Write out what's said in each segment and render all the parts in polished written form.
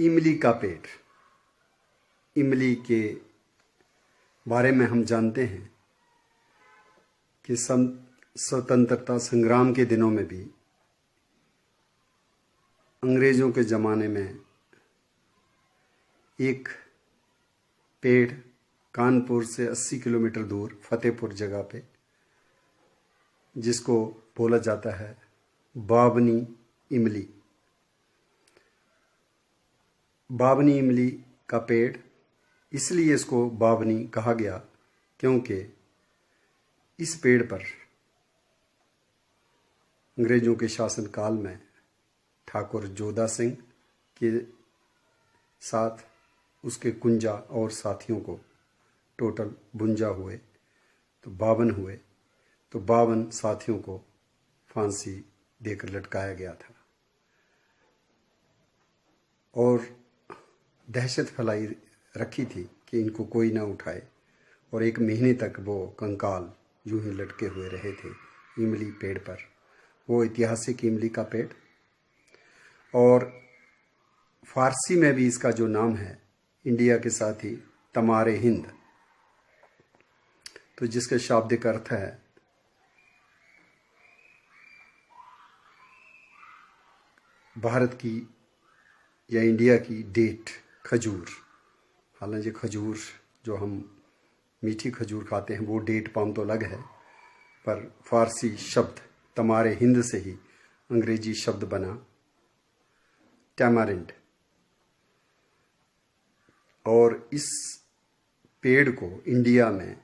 इमली का पेड़। इमली के बारे में हम जानते हैं कि स्वतंत्रता संग्राम के दिनों में भी, अंग्रेज़ों के ज़माने में, एक पेड़ कानपुर से 80 किलोमीटर दूर फतेहपुर जगह पे, जिसको बोला जाता है बाबनी इमली। बाबनी इमली का पेड़ इसलिए इसको बाबनी कहा गया क्योंकि इस पेड़ पर अंग्रेज़ों के शासनकाल में ठाकुर जोधा सिंह के साथ उसके कुंजा और साथियों को टोटल 52 हुए, तो 52 हुए, तो 52 साथियों को फांसी देकर लटकाया गया था और दहशत फैलाई रखी थी कि इनको कोई ना उठाए, और 1 महीने तक वो कंकाल यूं ही लटके हुए रहे थे इमली पेड़ पर। वो ऐतिहासिक इमली का पेड़, और फारसी में भी इसका जो नाम है इंडिया के साथ ही तमारे हिंद, तो जिसका शाब्दिक अर्थ है भारत की या इंडिया की डेट, खजूर। हालांकि खजूर जो हम मीठी खजूर खाते हैं वो डेट पाम तो अलग है, पर फारसी शब्द तमारे हिंद से ही अंग्रेजी शब्द बना टैमारिंड। और इस पेड़ को इंडिया में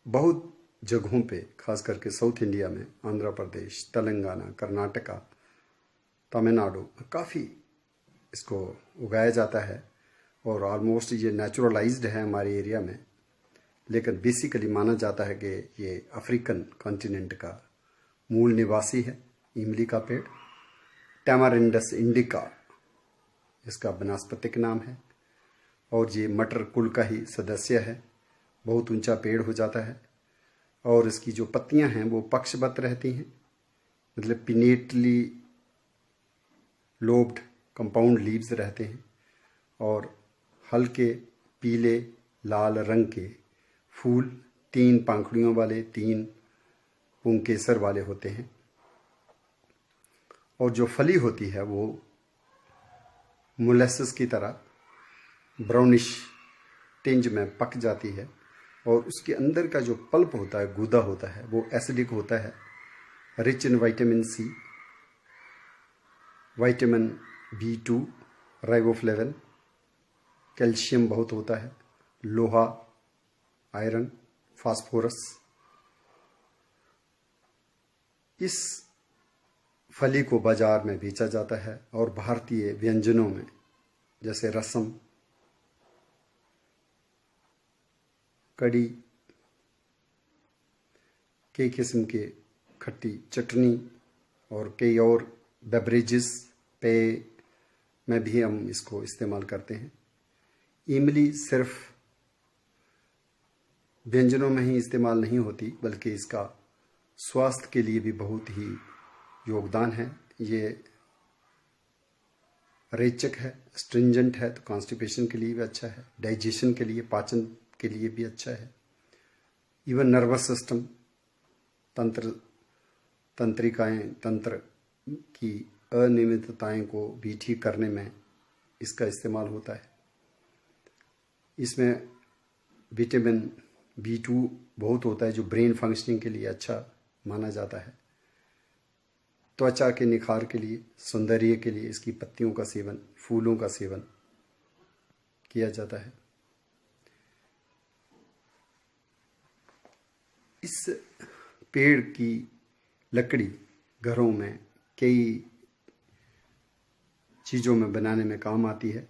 बहुत जगहों पे, खास करके साउथ इंडिया में, आंध्र प्रदेश, तेलंगाना, कर्नाटका, तमिलनाडु में काफ़ी इसको उगाया जाता है और ऑलमोस्ट ये नेचुरलाइज्ड है हमारे एरिया में। लेकिन बेसिकली माना जाता है कि ये अफ्रीकन कॉन्टिनेंट का मूल निवासी है इमली का पेड़। टैमारिंडस इंडिका इसका वनस्पतिक नाम है और ये मटर कुल का ही सदस्य है। बहुत ऊंचा पेड़ हो जाता है और इसकी जो पत्तियां हैं वो पक्षबद्ध रहती हैं, मतलब पिनेटली लोब्ड कंपाउंड लीव्स रहते हैं और हल्के पीले लाल रंग के फूल 3 पंखुड़ियों वाले, 3 पुंकेसर वाले होते हैं। और जो फली होती है वो मोलेसिस की तरह ब्राउनिश टिंज में पक जाती है और उसके अंदर का जो पल्प होता है, गूदा होता है, वो एसिडिक होता है, rich in vitamin C, vitamin B2, riboflavin, calcium बहुत होता है, लोहा, आयरन, फास्फोरस। इस फली को बाजार में बेचा जाता है और भारतीय व्यंजनों में जैसे रसम, कड़ी, कई किस्म के खट्टी चटनी और कई और बेवरेजेस, पेय में भी हम इसको इस्तेमाल करते हैं। इमली सिर्फ व्यंजनों में ही इस्तेमाल नहीं होती बल्कि इसका स्वास्थ्य के लिए भी बहुत ही योगदान है। ये रेचक है, स्ट्रिंजेंट है, तो कॉन्स्टिपेशन के लिए भी अच्छा है, डाइजेशन के लिए, पाचन के लिए भी अच्छा है। इवन नर्वस सिस्टम, तंत्र की अनियमितताएं को भी ठीक करने में इसका इस्तेमाल होता है। इसमें विटामिन B2 बहुत होता है जो ब्रेन फंक्शनिंग के लिए अच्छा माना जाता है। त्वचा के निखार के लिए, सौंदर्य के लिए इसकी पत्तियों का सेवन, फूलों का सेवन किया जाता है। इस पेड़ की लकड़ी घरों में कई चीज़ों में बनाने में काम आती है।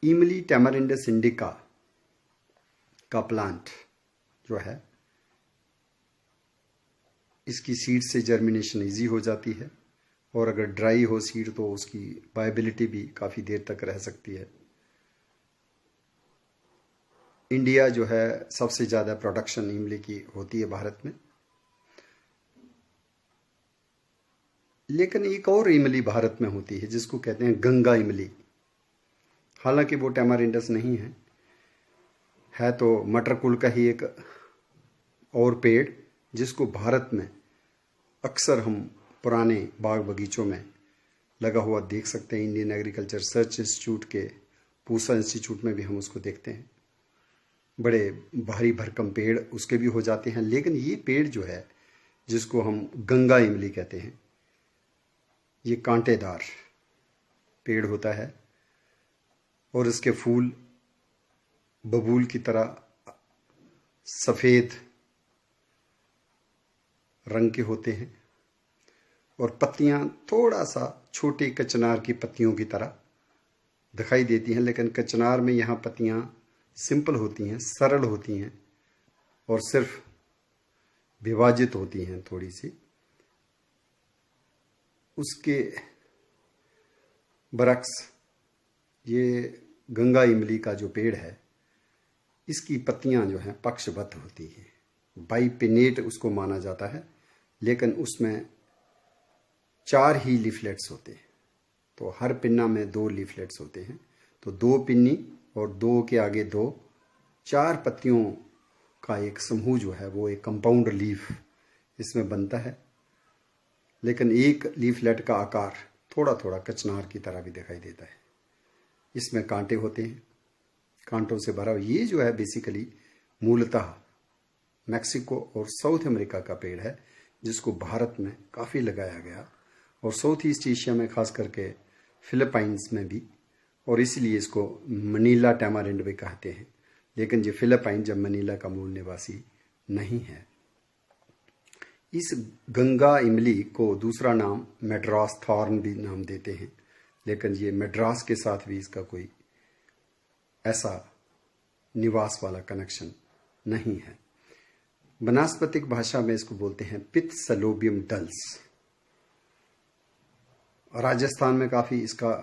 इमली टैमारिंडस इंडिका का प्लांट जो है, इसकी सीड से जर्मिनेशन इजी हो जाती है और अगर ड्राई हो सीड तो उसकी वायबिलिटी भी काफ़ी देर तक रह सकती है। इंडिया जो है सबसे ज़्यादा प्रोडक्शन इमली की होती है भारत में। लेकिन एक और इमली भारत में होती है जिसको कहते हैं गंगा इमली। हालांकि वो टैमारिंडस नहीं है तो मटर कुल का ही एक और पेड़, जिसको भारत में अक्सर हम पुराने बाग बगीचों में लगा हुआ देख सकते हैं। इंडियन एग्रीकल्चर रिसर्च इंस्टीट्यूट के पूसा इंस्टीट्यूट में भी हम उसको देखते हैं। बड़े भारी भरकम पेड़ उसके भी हो जाते हैं। लेकिन ये पेड़ जो है जिसको हम गंगा इमली कहते हैं, ये कांटेदार पेड़ होता है और इसके फूल बबूल की तरह सफ़ेद रंग के होते हैं और पत्तियां थोड़ा सा छोटे कचनार की पत्तियों की तरह दिखाई देती हैं। लेकिन कचनार में यहाँ पत्तियां सिंपल होती हैं, सरल होती हैं और सिर्फ विभाजित होती हैं थोड़ी सी। उसके बरक्स ये गंगा इमली का जो पेड़ है, इसकी पत्तियां जो हैं पक्षबद्ध होती हैं। बाइपिनेट उसको माना जाता है, लेकिन उसमें 4 ही लीफलेट्स होते हैं। तो हर पिन्ना में 2 लीफलेट्स होते हैं। तो 2 पिन्नी और 2 के आगे 2, 4 पत्तियों का एक समूह जो है वो एक कंपाउंड लीफ इसमें बनता है। लेकिन एक लीफलेट का आकार थोड़ा थोड़ा कचनार की तरह भी दिखाई देता है। इसमें कांटे होते हैं, कांटों से भरा। ये जो है बेसिकली मूलतः मैक्सिको और साउथ अमेरिका का पेड़ है, जिसको भारत में काफ़ी लगाया गया और साउथ ईस्ट एशिया में खास करके फिलीपाइंस में भी, और इसलिए इसको मनीला टैमारिंड भी कहते हैं। लेकिन ये फिलीपाइन जब मनीला का मूल निवासी नहीं है। इस गंगा इमली को दूसरा नाम मैड्रास थॉर्न भी नाम देते हैं, लेकिन ये मैड्रास के साथ भी इसका कोई ऐसा निवास वाला कनेक्शन नहीं है। वनस्पतिक भाषा में इसको बोलते हैं पित्सलोबियम डल्स। राजस्थान में काफ़ी इसका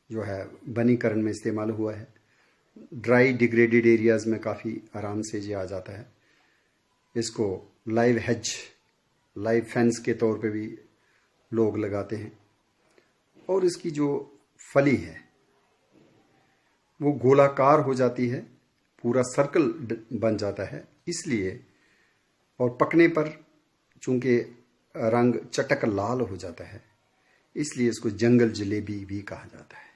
जो है वनीकरण में इस्तेमाल हुआ है। ड्राई डिग्रेडेड एरियाज़ में काफ़ी आराम से ये आ जाता है। इसको लाइव हेज, लाइव फेंस के तौर पे भी लोग लगाते हैं। और इसकी जो फली है वो गोलाकार हो जाती है, पूरा सर्कल बन जाता है इसलिए। और पकने पर चूंकि रंग चटक लाल हो जाता है, इसलिए इसको जंगल जलेबी भी कहा जाता है।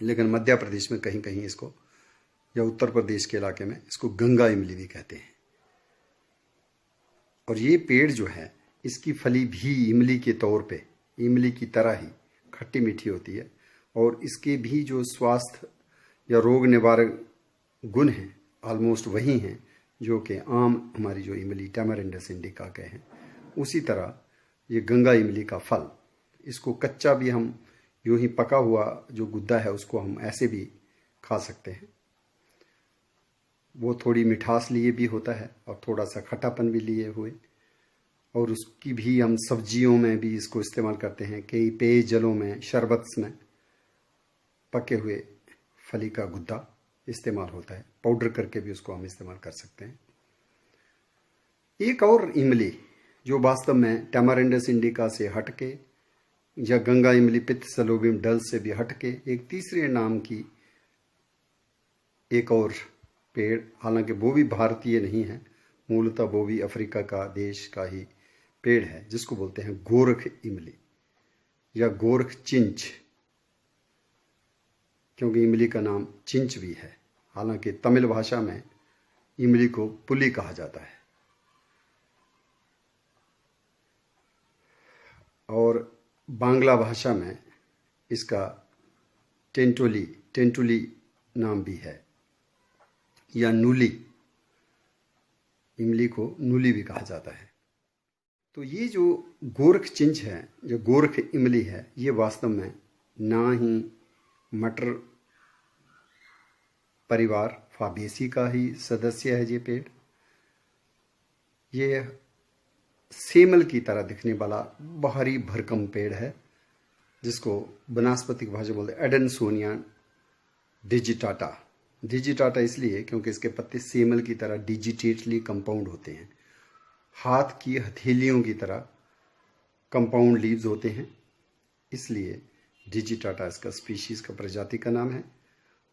लेकिन मध्य प्रदेश में कहीं कहीं इसको, या उत्तर प्रदेश के इलाके में इसको गंगा इमली भी कहते हैं। और ये पेड़ जो है, इसकी फली भी इमली के तौर पे, इमली की तरह ही खट्टी मीठी होती है। और इसके भी जो स्वास्थ्य या रोग निवारक गुण हैं ऑलमोस्ट वही हैं जो कि आम हमारी जो इमली टैमारिंडस इंडिका के हैं। उसी तरह ये गंगा इमली का फल, इसको कच्चा भी हम यूं ही, पका हुआ जो गुद्दा है उसको हम ऐसे भी खा सकते हैं। वो थोड़ी मिठास लिए भी होता है और थोड़ा सा खट्टापन भी लिए हुए। और उसकी भी हम सब्जियों में भी इसको इस्तेमाल करते हैं। कई पेयजलों में, शरबत्स में पके हुए फली का गुद्दा इस्तेमाल होता है। पाउडर करके भी उसको हम इस्तेमाल कर सकते हैं। एक और इमली जो वास्तव में टैमारिंडस इंडिका से हटके, या गंगा इमली पित्सलोबियम डल्स से भी हटके एक तीसरे नाम की एक और पेड़, हालांकि वो भी भारतीय नहीं है, मूलतः वो भी अफ्रीका का देश का ही पेड़ है, जिसको बोलते हैं गोरख इमली या गोरख चिंच, क्योंकि इमली का नाम चिंच भी है। हालांकि तमिल भाषा में इमली को पुली कहा जाता है। और बांग्ला भाषा में इसका टेंटुली नाम भी है, या नूली, इमली को नूली भी कहा जाता है। तो ये जो गोरख चिंच है, जो गोरख इमली है, ये वास्तव में ना ही मटर परिवार फाबेसी का ही सदस्य है। ये पेड़, ये सेमल की तरह दिखने वाला बाहरी भरकम पेड़ है, जिसको वनस्पतिक भाषा बोलते हैं एडेनसोनिया डिजिटाटा। डिजिटाटा इसलिए क्योंकि इसके पत्ते सेमल की तरह डिजिटेटली कंपाउंड होते हैं, हाथ की हथेलियों की तरह कंपाउंड लीव्स होते हैं, इसलिए डिजिटाटा इसका स्पीशीज़ का प्रजाति का नाम है।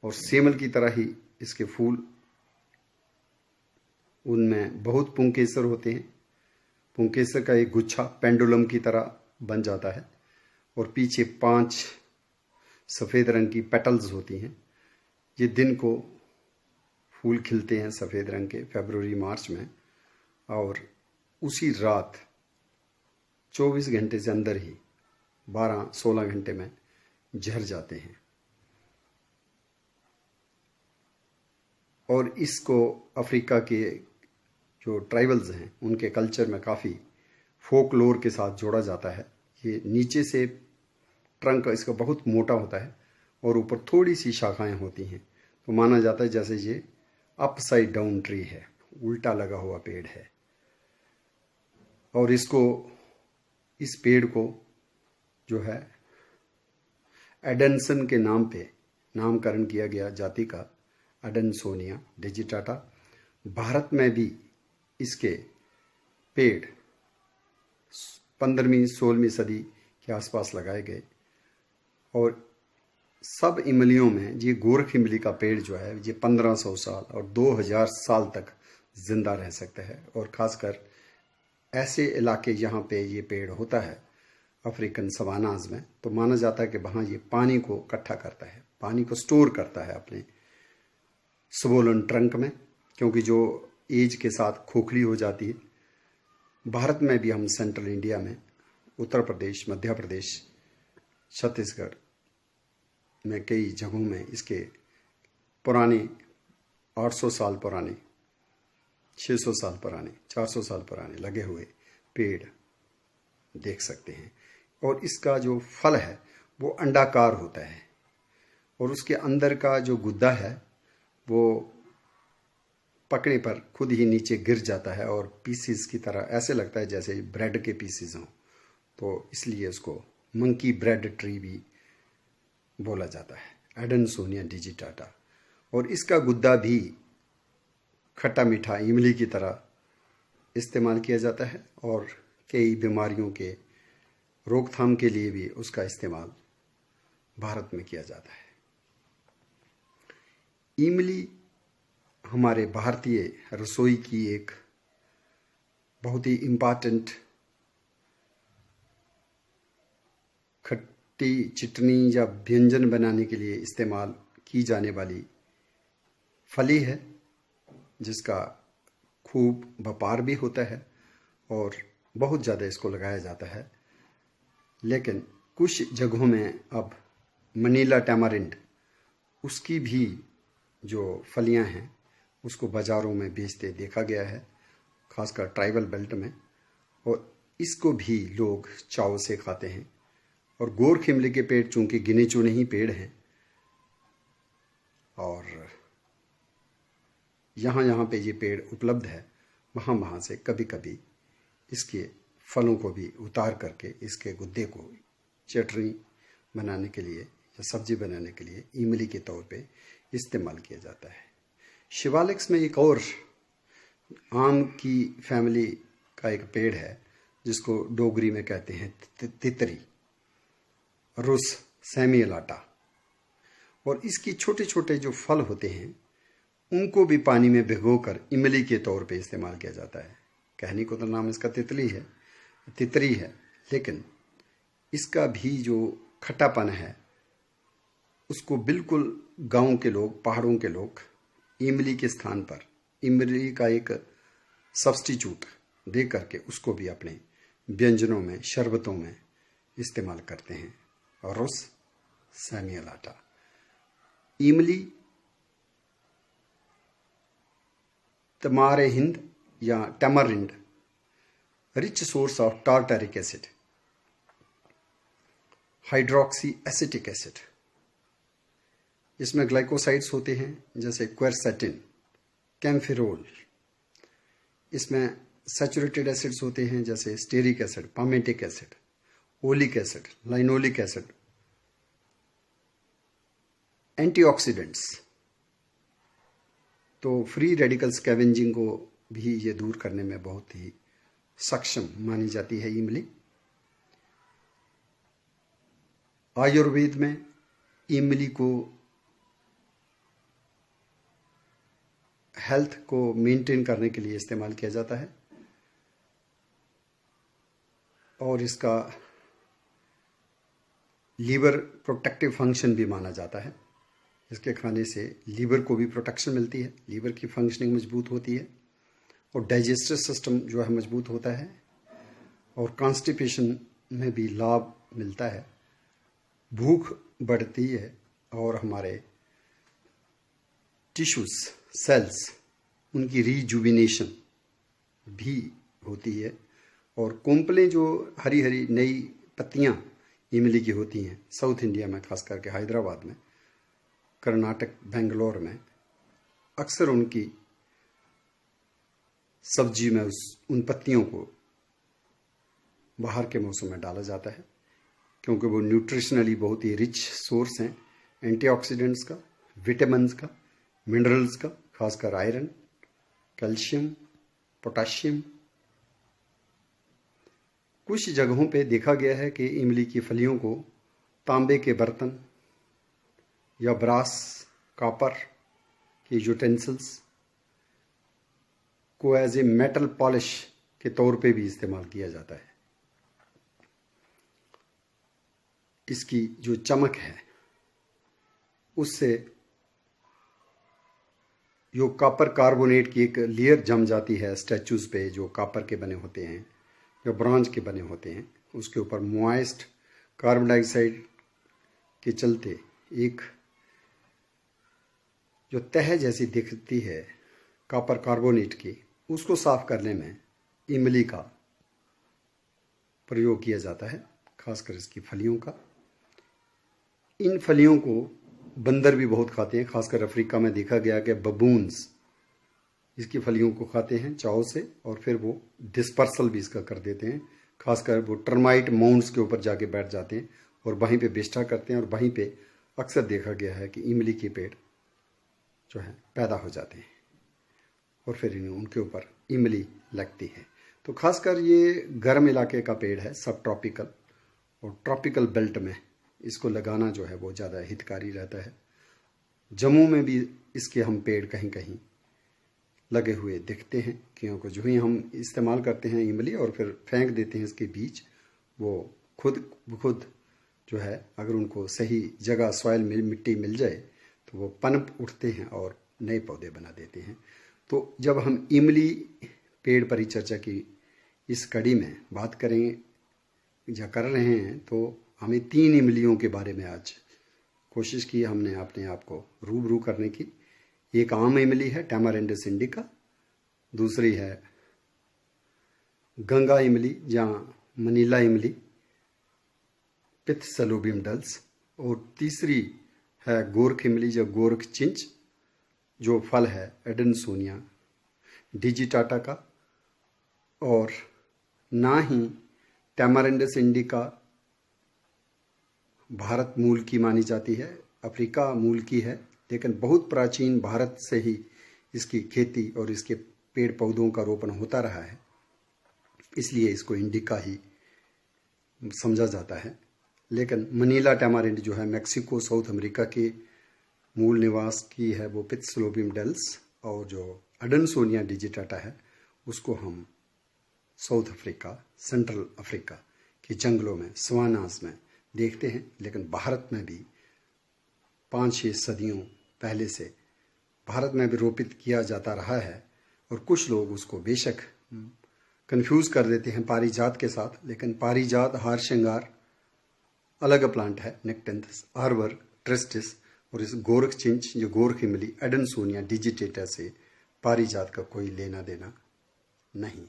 और सेमल की तरह ही इसके फूल, उनमें बहुत पुंकेसर होते हैं। पुंकेसर का एक गुच्छा पेंडुलम की तरह बन जाता है और पीछे 5 सफ़ेद रंग की पेटल्स होती हैं। ये दिन को फूल खिलते हैं सफ़ेद रंग के फरवरी मार्च में, और उसी रात 24 घंटे से अंदर ही 12-16 घंटे में झड़ जाते हैं। और इसको अफ्रीका के जो ट्राइबल्स हैं उनके कल्चर में काफ़ी फोकलोर के साथ जोड़ा जाता है। ये नीचे से ट्रंक इसका बहुत मोटा होता है और ऊपर थोड़ी सी शाखाएं होती हैं, तो माना जाता है जैसे ये अपसाइड डाउन ट्री है, उल्टा लगा हुआ पेड़ है। और इस पेड़ को जो है एडनसन के नाम पे नामकरण किया गया, जाति का एडनसोनिया डिजिटाटा। भारत में भी इसके पेड़ 15वीं-16वीं सदी के आसपास लगाए गए, और सब इमलियों में ये गोरख इमली का पेड़ जो है ये 1500 साल और 2000 साल तक जिंदा रह सकता है। और ख़ासकर ऐसे इलाके जहाँ पे ये पेड़ होता है अफ्रीकन सवानाज में, तो माना जाता है कि वहाँ ये पानी को इकट्ठा करता है, पानी को स्टोर करता है अपने स्वोलन ट्रंक में, क्योंकि जो एज के साथ खोखली हो जाती है। भारत में भी हम सेंट्रल इंडिया में उत्तर प्रदेश, मध्य प्रदेश, छत्तीसगढ़ में कई जगहों में इसके पुराने 800 साल पुराने, 600 साल पुराने, 400 साल पुराने लगे हुए पेड़ देख सकते हैं। और इसका जो फल है वो अंडाकार होता है, और उसके अंदर का जो गुद्दा है वो पकड़े पर खुद ही नीचे गिर जाता है और पीसीज की तरह ऐसे लगता है जैसे ब्रेड के पीसीज हों, तो इसलिए उसको मंकी ब्रेड ट्री भी बोला जाता है, एडनसोनिया डिजिटाटा। और इसका गुद्दा भी खट्टा मीठा इमली की तरह इस्तेमाल किया जाता है, और कई बीमारियों के रोकथाम के लिए भी उसका इस्तेमाल भारत में किया जाता है। इमली हमारे भारतीय रसोई की एक बहुत ही इम्पॉर्टेंट खट्टी चटनी या व्यंजन बनाने के लिए इस्तेमाल की जाने वाली फली है, जिसका खूब व्यापार भी होता है और बहुत ज़्यादा इसको लगाया जाता है। लेकिन कुछ जगहों में अब मनीला टैमारिंड, उसकी भी जो फलियां हैं उसको बाज़ारों में बेचते देखा गया है, खासकर ट्राइबल बेल्ट में, और इसको भी लोग चाव से खाते हैं। और गोरख इमली के पेड़ चूँकि गिने चुने ही पेड़ हैं, और यहाँ यहाँ पे ये पेड़ उपलब्ध है, वहाँ वहाँ से कभी कभी इसके फलों को भी उतार करके इसके गुद्दे को चटनी बनाने के लिए या सब्जी बनाने के लिए इमली के तौर पे इस्तेमाल किया जाता है। शिवालिक्स में एक और आम की फैमिली का एक पेड़ है जिसको डोगरी में कहते हैं तितरी, रुस सैमियलाटा। और इसकी छोटे छोटे जो फल होते हैं उनको भी पानी में भिगोकर इमली के तौर पे इस्तेमाल किया जाता है। कहने को तो नाम इसका तितरी है, लेकिन इसका भी जो खट्टापन है उसको बिल्कुल गांव के लोग, पहाड़ों के लोग इमली के स्थान पर इमली का एक सब्स्टिट्यूट दे करके उसको भी अपने व्यंजनों में, शरबतों में इस्तेमाल करते हैं। और रुस सैमियलाटा, इमली तमारे हिंद या tamarind, rich source of tartaric acid, hydroxy acetic acid. इसमें ग्लाइकोसाइड्स होते हैं जैसे क्वेरसेटिन, कैम्फिरोल। इसमें सैचुरेटेड एसिड्स होते हैं जैसे stearic acid, palmitic acid, oleic acid, linoleic acid. Antioxidants, तो फ्री रेडिकल स्कैवेंजिंग को भी ये दूर करने में बहुत ही सक्षम मानी जाती है इमली। आयुर्वेद में इमली को हेल्थ को मेंटेन करने के लिए इस्तेमाल किया जाता है और इसका लीवर प्रोटेक्टिव फंक्शन भी माना जाता है। इसके खाने से लीवर को भी प्रोटेक्शन मिलती है, लीवर की फंक्शनिंग मजबूत होती है और डाइजेस्टिव सिस्टम जो है मजबूत होता है और कॉन्स्टिपेशन में भी लाभ मिलता है, भूख बढ़ती है और हमारे टिश्यूज सेल्स उनकी रिजुविनेशन भी होती है और कोंपलें जो हरी हरी नई पत्तियां इमली की होती हैं साउथ इंडिया में, खास करके हैदराबाद में, कर्नाटक, बेंगलोर में अक्सर उनकी सब्जी में उन पत्तियों को बाहर के मौसम में डाला जाता है क्योंकि वो न्यूट्रिशनली बहुत ही रिच सोर्स हैं एंटीऑक्सीडेंट्स का, विटामिन्स का, मिनरल्स का, खासकर आयरन, कैल्शियम, पोटाशियम। कुछ जगहों पे देखा गया है कि इमली की फलियों को तांबे के बर्तन या ब्रास, कॉपर के यूटेंसिल्स को एज ए मेटल पॉलिश के तौर पे भी इस्तेमाल किया जाता है। इसकी जो चमक है उससे जो कॉपर कार्बोनेट की एक लेयर जम जाती है स्टैचूज पे जो कॉपर के बने होते हैं या ब्रॉन्ज के बने होते हैं, उसके ऊपर मॉइस्ट कार्बन डाइऑक्साइड के चलते एक जो तह जैसी दिखती है कॉपर कार्बोनेट की, उसको साफ करने में इमली का प्रयोग किया जाता है, खासकर इसकी फलियों का। इन फलियों को बंदर भी बहुत खाते हैं, खासकर अफ्रीका में देखा गया कि बबून्स इसकी फलियों को खाते हैं चाव से और फिर वो डिस्पर्सल भी इसका कर देते हैं, खासकर वो टर्माइट माउंट्स के ऊपर जाके बैठ जाते हैं और वहीं पे विष्ठा करते हैं और वहीं पे अक्सर देखा गया है कि इमली के पेड़ जो है पैदा हो जाते हैं और फिर इन्हें उनके ऊपर इमली लगती है। तो खासकर ये गर्म इलाके का पेड़ है, सब ट्रॉपिकल और ट्रॉपिकल बेल्ट में इसको लगाना जो है वो ज़्यादा हितकारी रहता है। जम्मू में भी इसके हम पेड़ कहीं कहीं लगे हुए दिखते हैं क्योंकि जो ही हम इस्तेमाल करते हैं इमली और फिर फेंक देते हैं इसके बीज, वो खुद जो है अगर उनको सही जगह सॉइल में मिट्टी मिल जाए तो वो पनप उठते हैं और नए पौधे बना देते हैं। तो जब हम इमली पेड़ परिचर्चा की इस कड़ी में बात करें या कर रहे हैं तो हमें 3 इमलियों के बारे में आज कोशिश की हमने अपने आप को रूबरू करने की। एक आम इमली है टैमारिंडस इंडिका, दूसरी है गंगा इमली या मनीला इमली पिथसैलोबियम डल्स और तीसरी है गोरख इमली या गोरख चिंच जो फल है एडेनसोनिया डिजिटाटा का। और ना ही टैमारिंडस इंडिका भारत मूल की मानी जाती है, अफ्रीका मूल की है, लेकिन बहुत प्राचीन भारत से ही इसकी खेती और इसके पेड़ पौधों का रोपण होता रहा है, इसलिए इसको इंडिका ही समझा जाता है। लेकिन मनीला टैमारिंड जो है मैक्सिको साउथ अमेरिका के मूल निवास की है, वो पिथसैलोबियम डल्स, और जो एडेनसोनिया डिजिटाटा है उसको हम साउथ अफ्रीका, सेंट्रल अफ्रीका के जंगलों में, सवानास में देखते हैं। लेकिन भारत में भी 5-6 सदियों पहले से भारत में भी रोपित किया जाता रहा है और कुछ लोग उसको बेशक कंफ्यूज कर देते हैं पारिजात के साथ, लेकिन पारिजात हार श्रृंगार अलग प्लांट है, नेक्टेंथस आर्बर ट्रिस्टिस, और इस गोरख चिंच जो गोरख इमली एडेनसोनिया डिजिटेटा से पारिजात का कोई लेना देना नहीं।